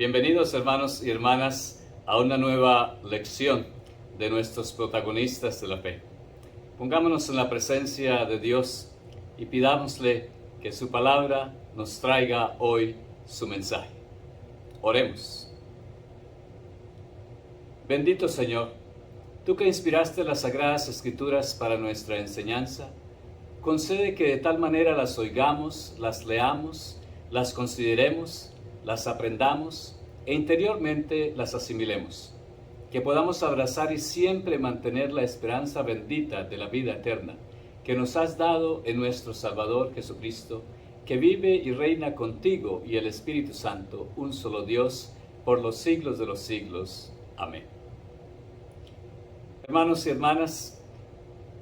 Bienvenidos hermanos y hermanas a una nueva lección de nuestros protagonistas de la fe. Pongámonos en la presencia de Dios y pidámosle que su palabra nos traiga hoy su mensaje. Oremos. Bendito Señor, tú que inspiraste las Sagradas Escrituras para nuestra enseñanza, concede que de tal manera las oigamos, las leamos, las consideremos, las aprendamos e interiormente las asimilemos, que podamos abrazar y siempre mantener la esperanza bendita de la vida eterna que nos has dado en nuestro Salvador Jesucristo, que vive y reina contigo y el Espíritu Santo, un solo Dios, por los siglos de los siglos. Amén. Hermanos y hermanas,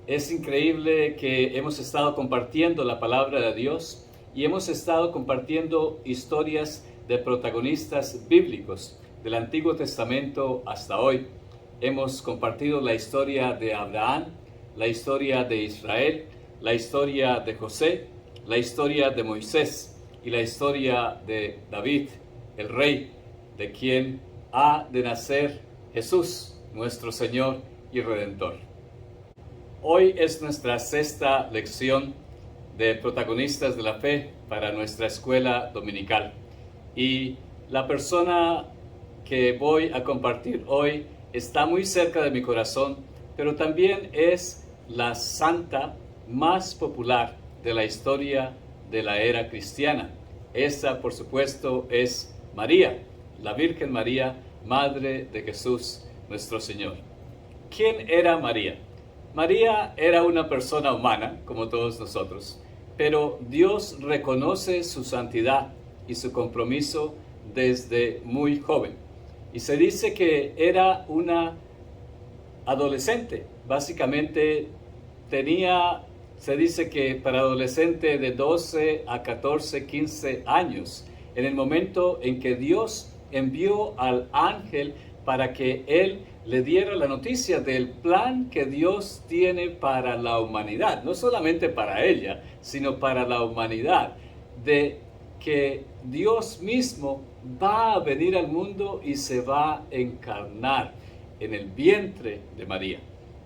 es increíble que hemos estado compartiendo la palabra de Dios y hemos estado compartiendo historias de protagonistas bíblicos del Antiguo Testamento hasta hoy. Hemos compartido la historia de Abraham, la historia de Israel, la historia de José, la historia de Moisés y la historia de David, el rey, de quien ha de nacer Jesús, nuestro Señor y Redentor. Hoy es nuestra sexta lección de protagonistas de la fe para nuestra escuela dominical. Y la persona que voy a compartir hoy está muy cerca de mi corazón, pero también es la santa más popular de la historia de la era cristiana. Esa, por supuesto, es María, la Virgen María, Madre de Jesús, nuestro Señor. ¿Quién era María? María era una persona humana, como todos nosotros, pero Dios reconoce su santidad y su compromiso desde muy joven. Y se dice que era una adolescente. Básicamente se dice que para adolescente de 12 a 14, 15 años, en el momento en que Dios envió al ángel para que él le diera la noticia del plan que Dios tiene para la humanidad, no solamente para ella, sino para la humanidad, de que Dios mismo va a venir al mundo y se va a encarnar en el vientre de María.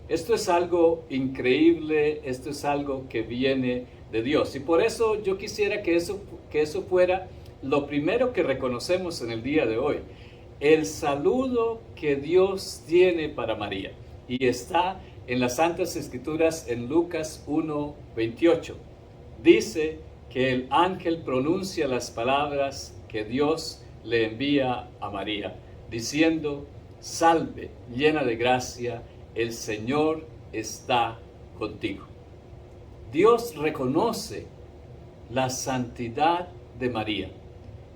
Esto es algo increíble, esto es algo que viene de Dios. Y por eso yo quisiera que eso fuera lo primero que reconocemos en el día de hoy. El saludo que Dios tiene para María. Y está en las Santas Escrituras en Lucas 1:28. Dice que el ángel pronuncia las palabras que Dios le envía a María, diciendo: salve, llena de gracia, el Señor está contigo. Dios reconoce la santidad de María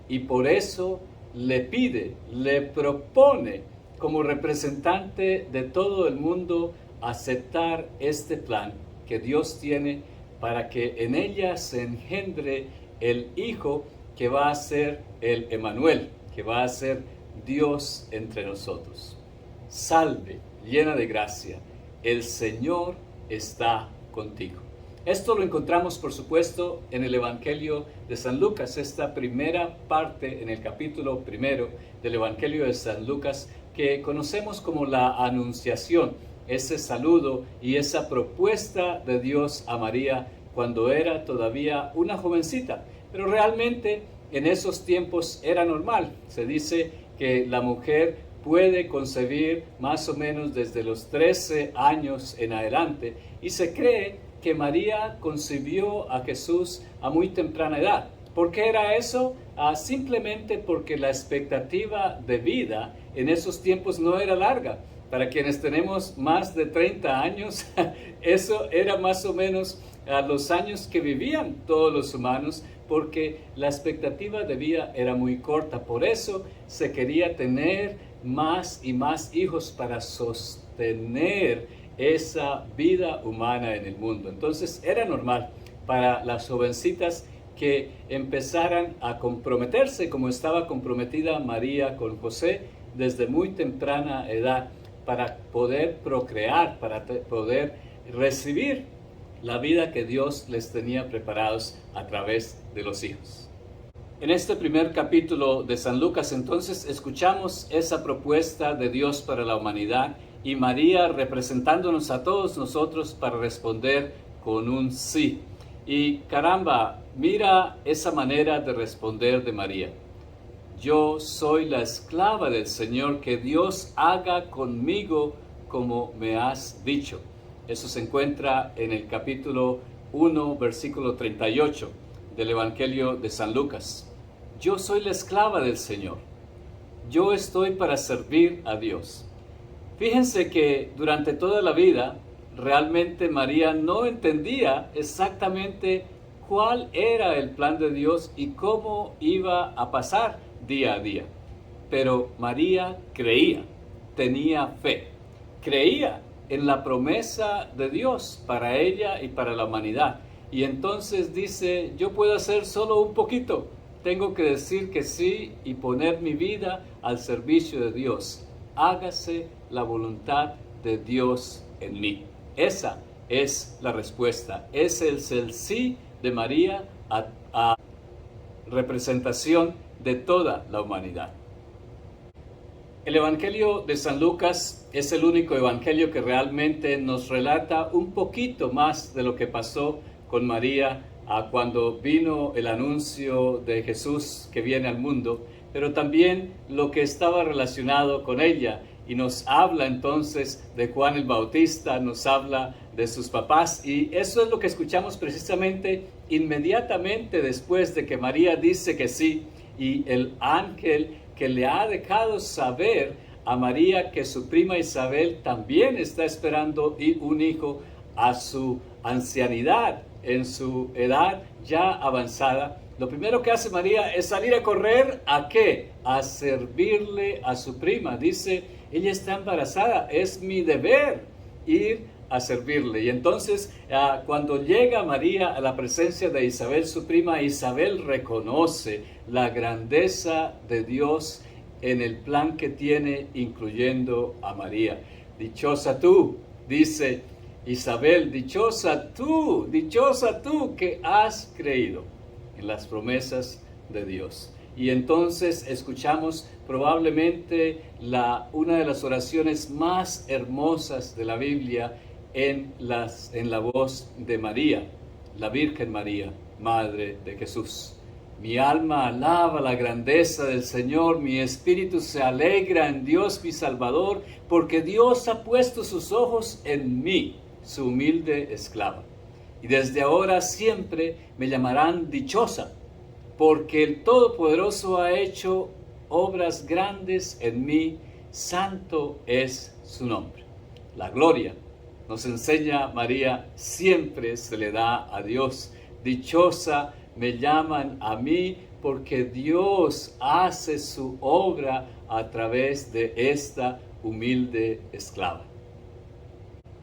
y por eso le pide, le propone como representante de todo el mundo aceptar este plan que Dios tiene para que en ella se engendre el Hijo que va a ser el Emmanuel, que va a ser Dios entre nosotros. Salve, llena de gracia, el Señor está contigo. Esto lo encontramos, por supuesto, en el Evangelio de San Lucas, esta primera parte en el capítulo 1 del Evangelio de San Lucas, que conocemos como la Anunciación, ese saludo y esa propuesta de Dios a María cuando era todavía una jovencita. Pero realmente en esos tiempos era normal. Se dice que la mujer puede concebir más o menos desde los 13 años en adelante y se cree que María concibió a Jesús a muy temprana edad. ¿Por qué era eso? Simplemente porque la expectativa de vida en esos tiempos no era larga. Para quienes tenemos más de 30 años, eso era más o menos los años que vivían todos los humanos, porque la expectativa de vida era muy corta. Por eso se quería tener más y más hijos para sostener esa vida humana en el mundo. Entonces era normal para las jovencitas que empezaran a comprometerse como estaba comprometida María con José desde muy temprana edad, para poder procrear, para poder recibir la vida que Dios les tenía preparados a través de los hijos. En este primer capítulo de San Lucas, entonces, escuchamos esa propuesta de Dios para la humanidad y María representándonos a todos nosotros para responder con un sí. Y caramba, mira esa manera de responder de María. Yo soy la esclava del Señor, que Dios haga conmigo como me has dicho. Eso se encuentra en el capítulo 1, versículo 38 del Evangelio de San Lucas. Yo soy la esclava del Señor. Yo estoy para servir a Dios. Fíjense que durante toda la vida, realmente María no entendía exactamente cuál era el plan de Dios y cómo iba a pasar día a día. Pero María creía, tenía fe, creía en la promesa de Dios para ella y para la humanidad. Y entonces dice, yo puedo hacer solo un poquito. Tengo que decir que sí y poner mi vida al servicio de Dios. Hágase la voluntad de Dios en mí. Esa es la respuesta. Ese es el sí de María a representación de toda la humanidad. El Evangelio de San Lucas es el único evangelio que realmente nos relata un poquito más de lo que pasó con María cuando vino el anuncio de Jesús que viene al mundo, pero también lo que estaba relacionado con ella. Y nos habla entonces de Juan el Bautista, nos habla de sus papás, y eso es lo que escuchamos precisamente inmediatamente después de que María dice que sí, y el ángel que le ha dejado saber a María que su prima Isabel también está esperando un hijo a su ancianidad, en su edad ya avanzada. Lo primero que hace María es salir a correr, ¿a qué? A servirle a su prima. Dice, ella está embarazada, es mi deber ir a servirle. Y entonces, cuando llega María a la presencia de Isabel, su prima, Isabel reconoce la grandeza de Dios en el plan que tiene, incluyendo a María. Dichosa tú, dice Isabel, dichosa tú que has creído en las promesas de Dios. Y entonces escuchamos probablemente una de las oraciones más hermosas de la Biblia en la voz de María, la Virgen María, Madre de Jesús. Mi alma alaba la grandeza del Señor, mi espíritu se alegra en Dios mi Salvador, porque Dios ha puesto sus ojos en mí, su humilde esclava. Y desde ahora siempre me llamarán dichosa, porque el Todopoderoso ha hecho obras grandes en mí, santo es su nombre. La gloria, nos enseña María, siempre se le da a Dios. Dichosa me llaman a mí, porque Dios hace su obra a través de esta humilde esclava.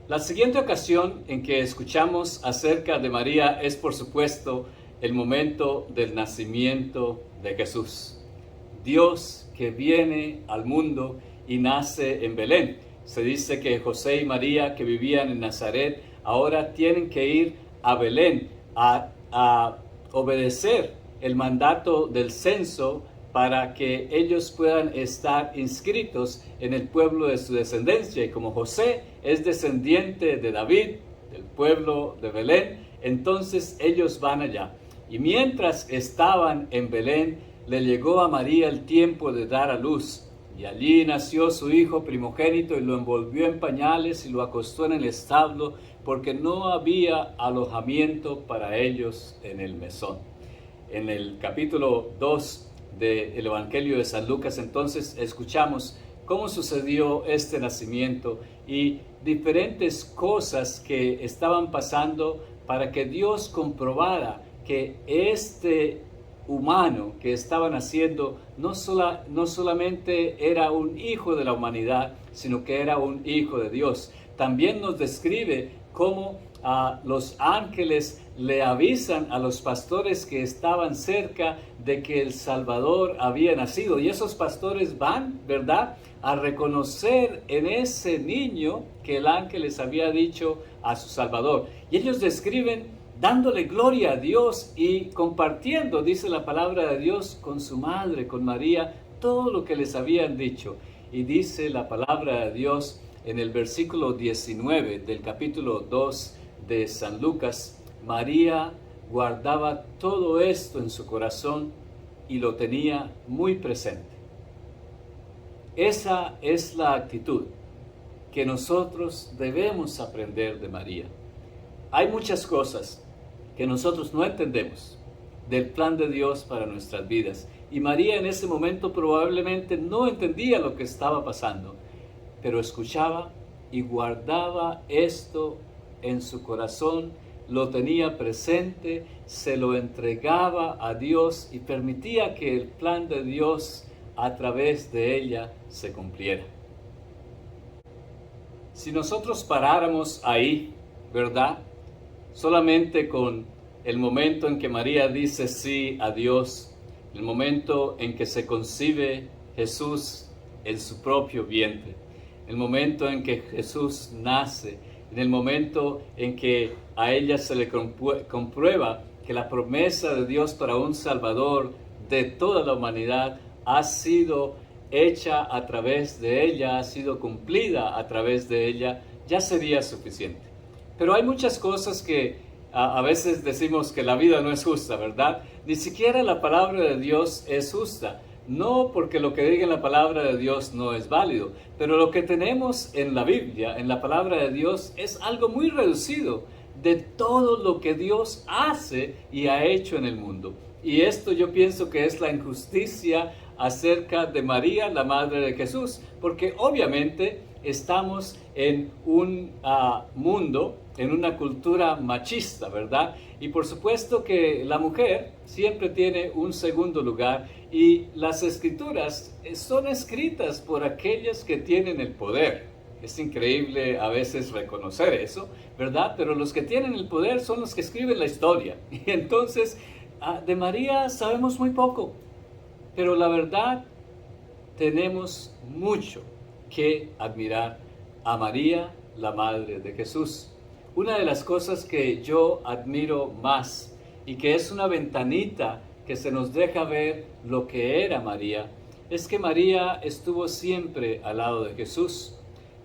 La siguiente ocasión en que escuchamos acerca de María es, por supuesto, el momento del nacimiento de Jesús. Dios que viene al mundo y nace en Belén. Se dice que José y María, que vivían en Nazaret, ahora tienen que ir a Belén a obedecer el mandato del censo para que ellos puedan estar inscritos en el pueblo de su descendencia. Y como José es descendiente de David, del pueblo de Belén, entonces ellos van allá. Y mientras estaban en Belén, le llegó a María el tiempo de dar a luz. Y allí nació su hijo primogénito y lo envolvió en pañales y lo acostó en el establo, porque no había alojamiento para ellos en el mesón. En el capítulo 2 del Evangelio de San Lucas, entonces, escuchamos cómo sucedió este nacimiento y diferentes cosas que estaban pasando para que Dios comprobara que este humano que estaba naciendo no solamente era un hijo de la humanidad, sino que era un hijo de Dios. También nos describe cómo los ángeles le avisan a los pastores que estaban cerca de que el Salvador había nacido. Y esos pastores van, ¿verdad?, a reconocer en ese niño que el ángel les había dicho a su Salvador. Y ellos describen dándole gloria a Dios y compartiendo, dice la palabra de Dios, con su madre, con María, todo lo que les habían dicho. Y dice la palabra de Dios en el versículo 19 del capítulo 2 de San Lucas: María guardaba todo esto en su corazón y lo tenía muy presente. Esa es la actitud que nosotros debemos aprender de María. Hay muchas cosas que nosotros no entendemos del plan de Dios para nuestras vidas. Y María en ese momento probablemente no entendía lo que estaba pasando, pero escuchaba y guardaba esto en su corazón, lo tenía presente, se lo entregaba a Dios y permitía que el plan de Dios a través de ella se cumpliera. Si nosotros paráramos ahí, ¿verdad? Solamente con el momento en que María dice sí a Dios, el momento en que se concibe Jesús en su propio vientre, el momento en que Jesús nace, en el momento en que a ella se le comprueba que la promesa de Dios para un Salvador de toda la humanidad ha sido hecha a través de ella, ha sido cumplida a través de ella, ya sería suficiente. Pero hay muchas cosas que a veces decimos que la vida no es justa, ¿verdad? Ni siquiera la palabra de Dios es justa. No porque lo que diga en la palabra de Dios no es válido, pero lo que tenemos en la Biblia, en la palabra de Dios, es algo muy reducido de todo lo que Dios hace y ha hecho en el mundo. Y esto yo pienso que es la injusticia acerca de María, la madre de Jesús, porque obviamente estamos en un mundo, en una cultura machista, ¿verdad? Y por supuesto que la mujer siempre tiene un segundo lugar y las escrituras son escritas por aquellos que tienen el poder. Es increíble a veces reconocer eso, ¿verdad? Pero los que tienen el poder son los que escriben la historia. Y entonces, de María sabemos muy poco, pero la verdad, tenemos mucho que admirar a María, la Madre de Jesús. Una de las cosas que yo admiro más y que es una ventanita que se nos deja ver lo que era María, es que María estuvo siempre al lado de Jesús.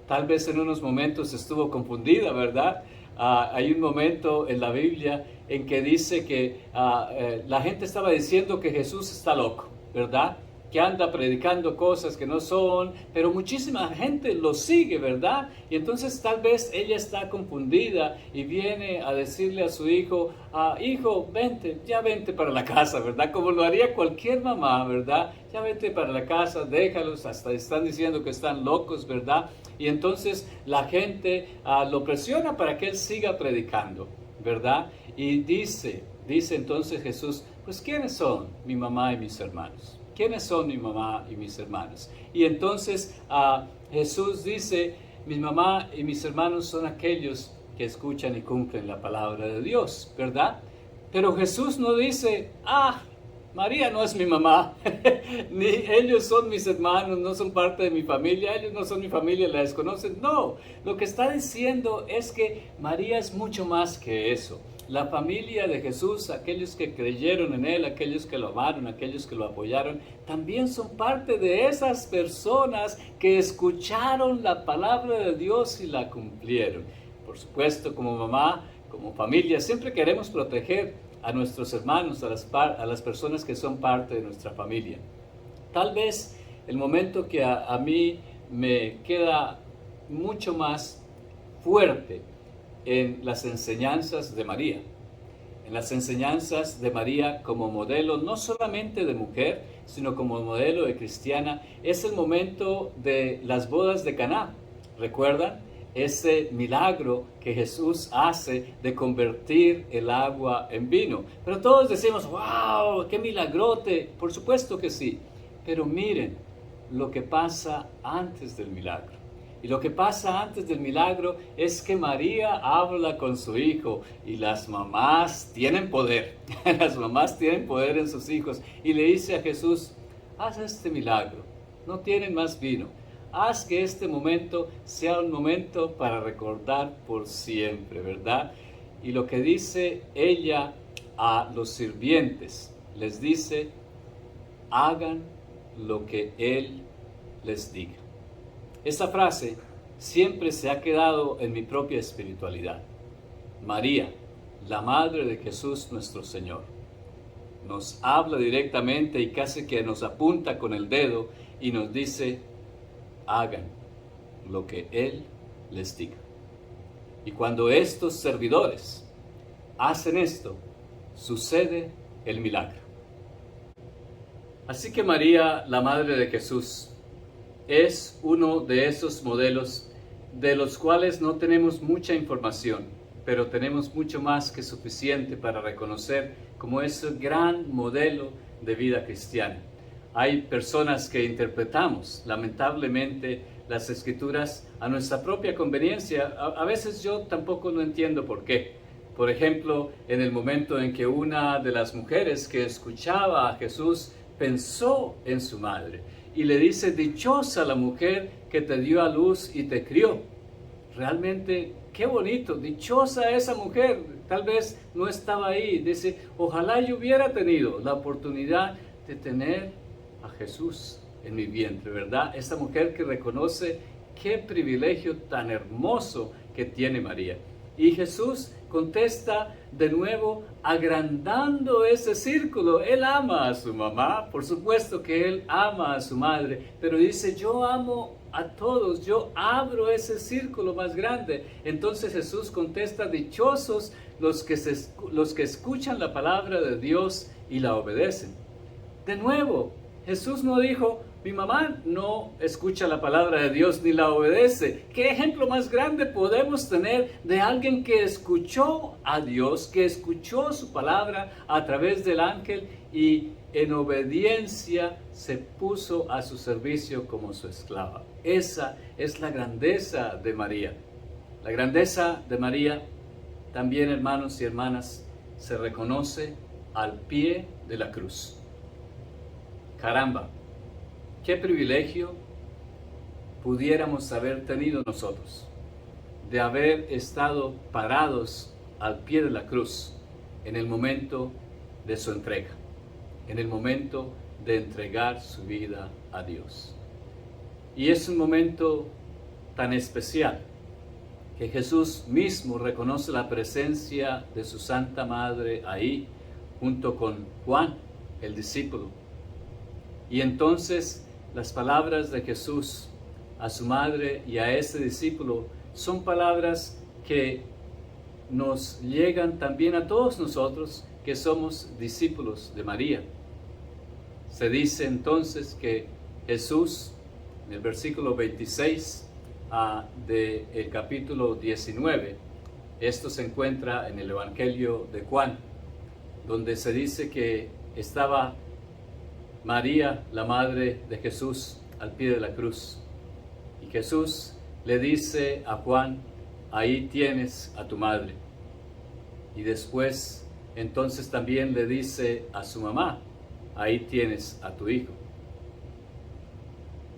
Tal vez en unos momentos estuvo confundida, ¿verdad? Hay un momento en la Biblia en que dice que la gente estaba diciendo que Jesús está loco, ¿verdad? Que anda predicando cosas que no son, pero muchísima gente lo sigue, ¿verdad? Y entonces tal vez ella está confundida y viene a decirle a su hijo, hijo, vente, ya vente para la casa, ¿verdad? Como lo haría cualquier mamá, ¿verdad? Ya vente para la casa, déjalos, hasta están diciendo que están locos, ¿verdad? Y entonces la gente lo presiona para que él siga predicando, ¿verdad? Y dice entonces Jesús, pues ¿quiénes son mi mamá y mis hermanos? ¿Quiénes son mi mamá y mis hermanos? Y entonces Jesús dice, mi mamá y mis hermanos son aquellos que escuchan y cumplen la palabra de Dios, ¿verdad? Pero Jesús no dice, María no es mi mamá, ni ellos son mis hermanos, no son parte de mi familia, ellos no son mi familia, la desconocen. No, lo que está diciendo es que María es mucho más que eso. La familia de Jesús, aquellos que creyeron en Él, aquellos que lo amaron, aquellos que lo apoyaron, también son parte de esas personas que escucharon la palabra de Dios y la cumplieron. Por supuesto, como mamá, como familia, siempre queremos proteger a nuestros hermanos, a las personas que son parte de nuestra familia. Tal vez el momento que a mí me queda mucho más fuerte en las enseñanzas de María. En las enseñanzas de María como modelo, no solamente de mujer, sino como modelo de cristiana, es el momento de las bodas de Caná. ¿Recuerdan? Ese milagro que Jesús hace de convertir el agua en vino. Pero todos decimos, ¡wow! ¡Qué milagrote! Por supuesto que sí. Pero miren lo que pasa antes del milagro. Y lo que pasa antes del milagro es que María habla con su hijo y las mamás tienen poder. Las mamás tienen poder en sus hijos y le dice a Jesús, haz este milagro, no tienen más vino. Haz que este momento sea un momento para recordar por siempre, ¿verdad? Y lo que dice ella a los sirvientes, les dice, hagan lo que Él les diga. Esta frase siempre se ha quedado en mi propia espiritualidad. María, la madre de Jesús nuestro Señor, nos habla directamente y casi que nos apunta con el dedo y nos dice, hagan lo que Él les diga. Y cuando estos servidores hacen esto, sucede el milagro. Así que María, la madre de Jesús, es uno de esos modelos de los cuales no tenemos mucha información, pero tenemos mucho más que suficiente para reconocer como ese gran modelo de vida cristiana. Hay personas que interpretamos, lamentablemente, las Escrituras a nuestra propia conveniencia. A veces yo tampoco lo entiendo por qué. Por ejemplo, en el momento en que una de las mujeres que escuchaba a Jesús pensó en su madre y le dice, dichosa la mujer que te dio a luz y te crió. Realmente, qué bonito, dichosa esa mujer. Tal vez no estaba ahí. Dice, ojalá yo hubiera tenido la oportunidad de tener a Jesús en mi vientre, ¿verdad? Esta mujer que reconoce qué privilegio tan hermoso que tiene María. Y Jesús contesta de nuevo, agrandando ese círculo. Él ama a su mamá, por supuesto que Él ama a su madre, pero dice, yo amo a todos, yo abro ese círculo más grande. Entonces Jesús contesta, dichosos los que escuchan la palabra de Dios y la obedecen. De nuevo, Jesús no dijo, mi mamá no escucha la palabra de Dios ni la obedece. ¿Qué ejemplo más grande podemos tener de alguien que escuchó a Dios, que escuchó su palabra a través del ángel y en obediencia se puso a su servicio como su esclava? Esa es la grandeza de María. La grandeza de María también, hermanos y hermanas, se reconoce al pie de la cruz. Caramba, qué privilegio pudiéramos haber tenido nosotros de haber estado parados al pie de la cruz en el momento de su entrega, en el momento de entregar su vida a Dios. Y es un momento tan especial que Jesús mismo reconoce la presencia de su Santa Madre ahí, junto con Juan, el discípulo. Y entonces las palabras de Jesús a su madre y a ese discípulo son palabras que nos llegan también a todos nosotros que somos discípulos de María. Se dice entonces que Jesús, en el versículo 26 del capítulo 19, esto se encuentra en el Evangelio de Juan, donde se dice que estaba María, la madre de Jesús, al pie de la cruz. Y Jesús le dice a Juan, ahí tienes a tu madre. Y después, entonces también le dice a su mamá, ahí tienes a tu hijo.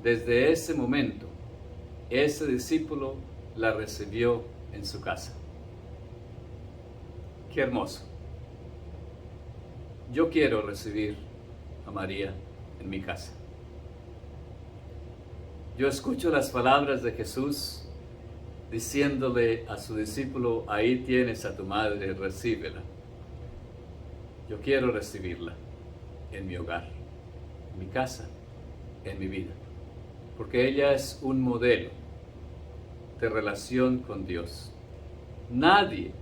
Desde ese momento, ese discípulo la recibió en su casa. Qué hermoso. Yo quiero recibir a María en mi casa. Yo escucho las palabras de Jesús diciéndole a su discípulo, ahí tienes a tu madre, recíbela. Yo quiero recibirla en mi hogar, en mi casa, en mi vida, porque ella es un modelo de relación con Dios. Nadie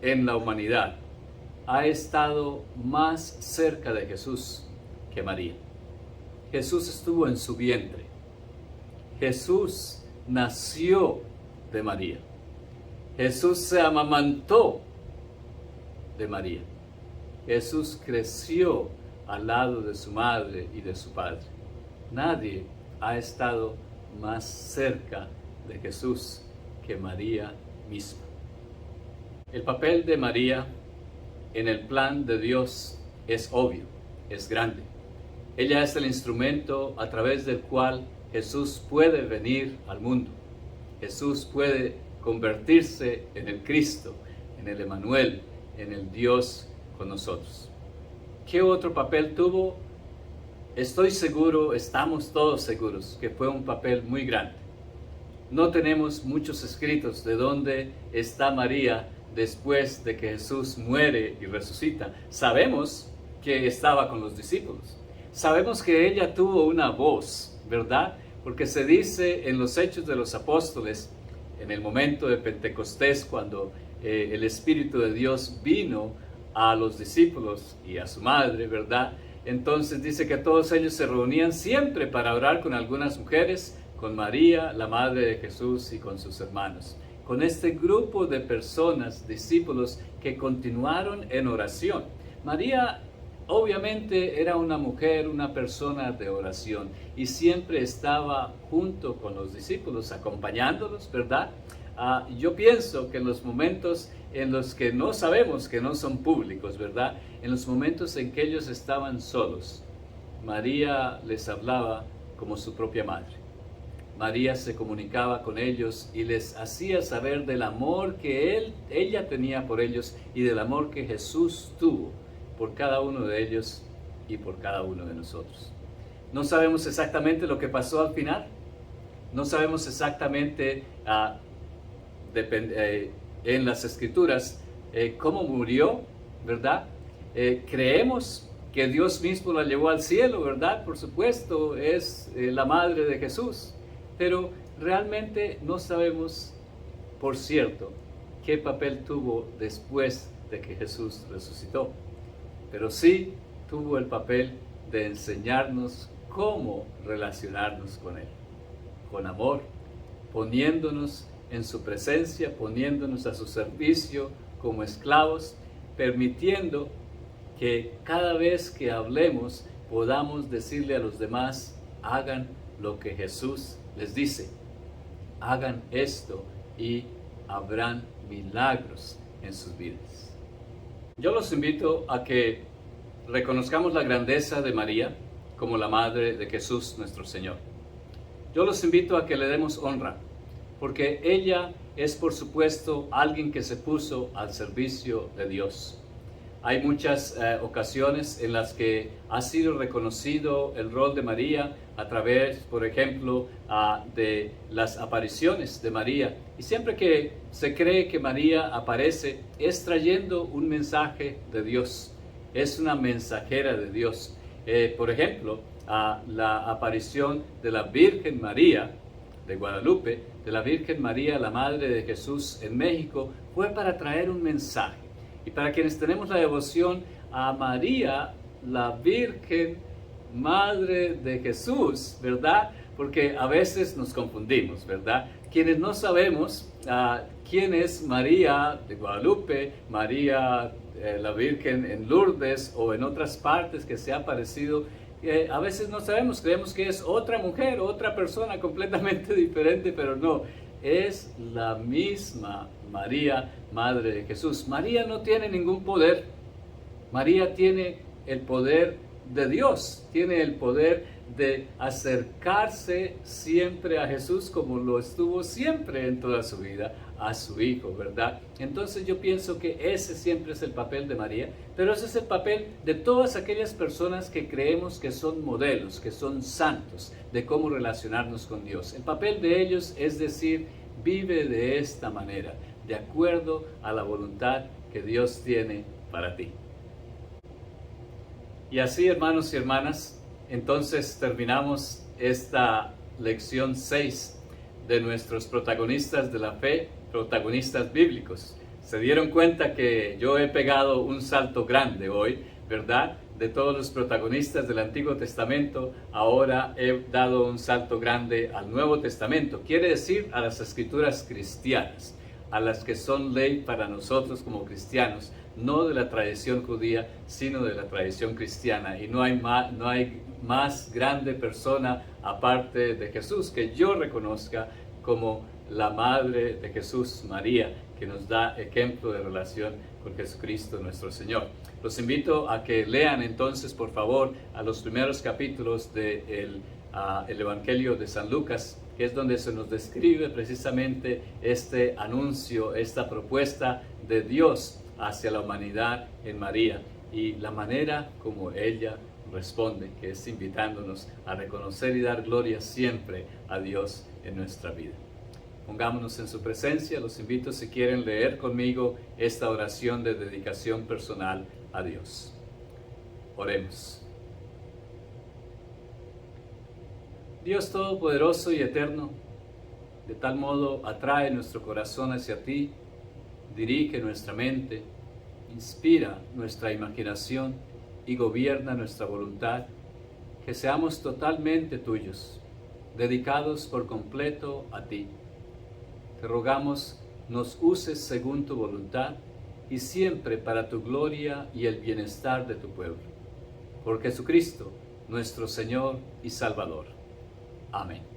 en la humanidad ha estado más cerca de Jesús que María. Jesús estuvo en su vientre. Jesús nació de María. Jesús se amamantó de María. Jesús creció al lado de su madre y de su padre. Nadie ha estado más cerca de Jesús que María misma. El papel de María en el plan de Dios es obvio, es grande. Ella es el instrumento a través del cual Jesús puede venir al mundo. Jesús puede convertirse en el Cristo, en el Emmanuel, en el Dios con nosotros. ¿Qué otro papel tuvo? Estoy seguro, estamos todos seguros, que fue un papel muy grande. No tenemos muchos escritos de dónde está María después de que Jesús muere y resucita. Sabemos que estaba con los discípulos. Sabemos que ella tuvo una voz, ¿verdad? Porque se dice en los Hechos de los Apóstoles, en el momento de Pentecostés, cuando el Espíritu de Dios vino a los discípulos y a su madre, ¿verdad? Entonces dice que todos ellos se reunían siempre para orar con algunas mujeres, con María, la madre de Jesús, y con sus hermanos. Con este grupo de personas, discípulos, que continuaron en oración. María obviamente era una mujer, una persona de oración, y siempre estaba junto con los discípulos, acompañándolos, ¿verdad? Yo pienso que en los momentos en los que no sabemos, que no son públicos, ¿verdad? En los momentos en que ellos estaban solos, María les hablaba como su propia madre. María se comunicaba con ellos y les hacía saber del amor que ella tenía por ellos y del amor que Jesús tuvo por cada uno de ellos y por cada uno de nosotros. No sabemos exactamente lo que pasó al final. No sabemos exactamente en las Escrituras cómo murió, ¿verdad? Creemos que Dios mismo la llevó al cielo, ¿verdad? Por supuesto, es la madre de Jesús. Pero realmente no sabemos, por cierto, qué papel tuvo después de que Jesús resucitó. Pero sí tuvo el papel de enseñarnos cómo relacionarnos con Él. Con amor, poniéndonos en su presencia, poniéndonos a su servicio como esclavos, permitiendo que cada vez que hablemos podamos decirle a los demás, hagan lo que Jesús les dice, hagan esto y habrán milagros en sus vidas. Yo los invito a que reconozcamos la grandeza de María como la madre de Jesús nuestro Señor. Yo los invito a que le demos honra, porque ella es por supuesto alguien que se puso al servicio de Dios. Hay muchas ocasiones en las que ha sido reconocido el rol de María a través, por ejemplo, de las apariciones de María. Y siempre que se cree que María aparece, es trayendo un mensaje de Dios. Es una mensajera de Dios. Por ejemplo, la aparición de la Virgen María de Guadalupe, de la Virgen María, la Madre de Jesús en México, fue para traer un mensaje. Y para quienes tenemos la devoción a María, la Virgen Madre de Jesús, ¿verdad? Porque a veces nos confundimos, ¿verdad? Quienes no sabemos quién es María de Guadalupe, María la Virgen en Lourdes o en otras partes que se ha aparecido, a veces no sabemos, creemos que es otra mujer, otra persona completamente diferente, pero no, es la misma María, Madre de Jesús. María no tiene ningún poder. María tiene el poder de Dios, tiene el poder de acercarse siempre a Jesús como lo estuvo siempre en toda su vida, a su Hijo, ¿verdad? Entonces yo pienso que ese siempre es el papel de María, pero ese es el papel de todas aquellas personas que creemos que son modelos, que son santos, de cómo relacionarnos con Dios. El papel de ellos es decir, vive de esta manera, de acuerdo a la voluntad que Dios tiene para ti. Y así, hermanos y hermanas, entonces terminamos esta lección 6 de nuestros protagonistas de la fe, protagonistas bíblicos. Se dieron cuenta que yo he pegado un salto grande hoy, ¿verdad? De todos los protagonistas del Antiguo Testamento, ahora he dado un salto grande al Nuevo Testamento. Quiere decir a las escrituras cristianas, a las que son ley para nosotros como cristianos, no de la tradición judía, sino de la tradición cristiana. Y no hay más grande persona aparte de Jesús que yo reconozca como la Madre de Jesús, María, que nos da ejemplo de relación con Jesucristo nuestro Señor. Los invito a que lean entonces, por favor, a los primeros capítulos del el Evangelio de San Lucas, que es donde se nos describe precisamente este anuncio, esta propuesta de Dios hacia la humanidad en María y la manera como ella responde, que es invitándonos a reconocer y dar gloria siempre a Dios en nuestra vida. Pongámonos en su presencia. Los invito, si quieren, leer conmigo esta oración de dedicación personal a Dios. Oremos. Dios Todopoderoso y Eterno, de tal modo atrae nuestro corazón hacia ti, dirige nuestra mente, inspira nuestra imaginación y gobierna nuestra voluntad, que seamos totalmente tuyos, dedicados por completo a ti. Te rogamos nos uses según tu voluntad y siempre para tu gloria y el bienestar de tu pueblo. Por Jesucristo, nuestro Señor y Salvador. Amén.